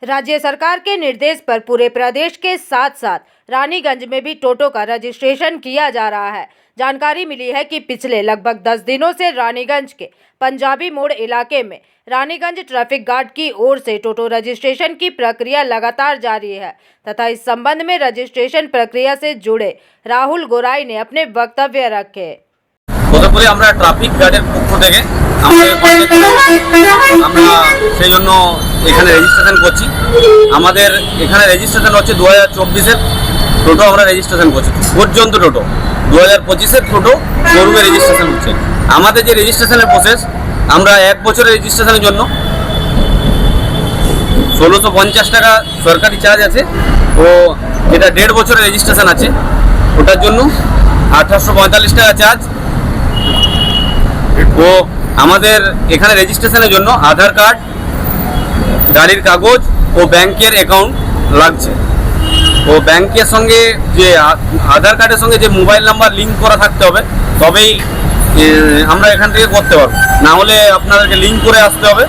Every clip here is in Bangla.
राज्य सरकार के निर्देश पर पूरे प्रदेश के साथ साथ रानीगंज में भी टोटो का रजिस्ट्रेशन किया जा रहा है। जानकारी मिली है कि पिछले लगभग 10 दिनों से रानीगंज के पंजाबी मोड़ इलाके में रानीगंज ट्रैफिक गार्ड की ओर से टोटो रजिस्ट्रेशन की प्रक्रिया लगातार जारी है तथा इस संबंध में रजिस्ट्रेशन प्रक्रिया से जुड़े राहुल गोराई ने अपने वक्तव्य रखे। প্রথমে আমরা ট্রাফিক গার্ডের পক্ষ থেকে আমরা সেই জন্য এখানে রেজিস্ট্রেশন করছি। আমাদের এখানে রেজিস্ট্রেশন হচ্ছে 2024-এর টোটো আমরা রেজিস্ট্রেশন করছি পর্যন্ত। টোটো 2025-এর টোটো শোরুমে রেজিস্ট্রেশন হচ্ছে। আমাদের যে রেজিস্ট্রেশনের প্রসেস, আমরা 1 বছরের রেজিস্ট্রেশনের জন্য 1650 টাকা সরকারি চার্জ আছে ও যেটা 1.5 বছরের রেজিস্ট্রেশন আছে ওটার জন্য 1845 টাকা চার্জ। ও আমাদের এখানে রেজিস্ট্রেশনের জন্য আধার কার্ড, গাড়ির কাগজ ও ব্যাংকের অ্যাকাউন্ট লাগছে। ও ব্যাংকের সঙ্গে যে আধার কার্ডের সঙ্গে যে মোবাইল নাম্বার লিঙ্ক করা থাকতে হবে, তবেই আমরা এখান থেকে করতে পারবো। না হলে আপনাদেরকে লিঙ্ক করে আসতে হবে,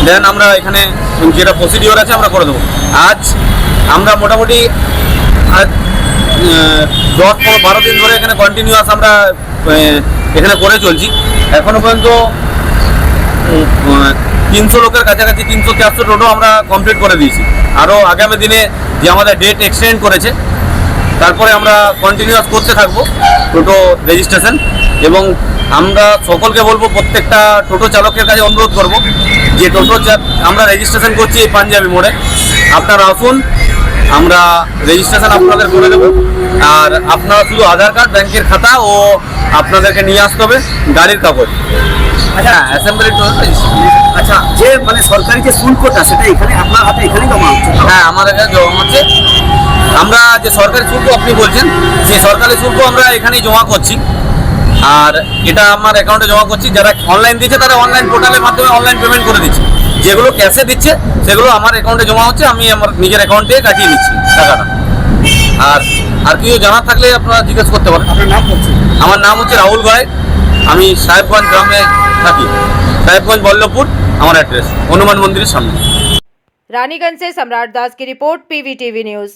দেন আমরা এখানে যেটা প্রসিডিওর আছে আমরা করে দেবো। আজ আমরা মোটামুটি আজ 10-12 দিন ধরে এখানে কন্টিনিউয়াস আমরা এখানে করে চলছি। এখনো পর্যন্ত 300 লোকের কাছাকাছি 300-400 টোটো আমরা কমপ্লিট করে দিয়েছি। আরও আগামী দিনে যে আমাদের ডেট এক্সটেন্ড করেছে, তারপরে আমরা কন্টিনিউয়াস করতে থাকবো টোটো রেজিস্ট্রেশন। এবং আমরা সকলকে বলবো, প্রত্যেকটা টোটো চালকের কাছে অনুরোধ করব যে টোটো আমরা রেজিস্ট্রেশন করছি এই পাঞ্জাবি মোড়ে, আপনারা আসুন, আমরা রেজিস্ট্রেশন আপনাদের করে দেবো। আর আপনারা শুধু আধার কার্ড, ব্যাংকের খাতা ও আপনাদেরকে নিয়ে আসতে হবে গাড়ির কাগজ। আচ্ছা, অ্যাসেম্বলি আচ্ছা, যে মানে সরকারি যে শুল্কটা সেটা এখানে আপনার হাতে এখানেই জমা হচ্ছে? হ্যাঁ, আমাদের কাছে জমা হচ্ছে। আমরা যে সরকারি শুল্ক আপনি বলছেন, সেই সরকারি শুল্ক আমরা এখানেই জমা করছি। আর এটা আমার অ্যাকাউন্টে জমা করছি। যারা অনলাইন দিচ্ছে তারা অনলাইন পোর্টালের মাধ্যমে অনলাইন পেমেন্ট করে দিচ্ছে। যেগুলো ক্যাশে দিচ্ছে সেগুলো আমার অ্যাকাউন্টে জমা হচ্ছে, আমি আমার নিজের অ্যাকাউন্টে কাটিয়ে নিচ্ছি টাকাটা। আর কিছু জানার থাকলে আপনারা জিজ্ঞেস করতে পারেন। আপনার নাম হচ্ছে? আমার নাম হচ্ছে রাহুল গড়াই। আমি সাহেবগঞ্জ গ্রামে থাকি। साहेबगंज बल्लभपुर हमारा एड्रेस हनुमान मंदिर सामने। रानीगंज से सम्राट दास की रिपोर्ट, पीवीटीवी न्यूज़।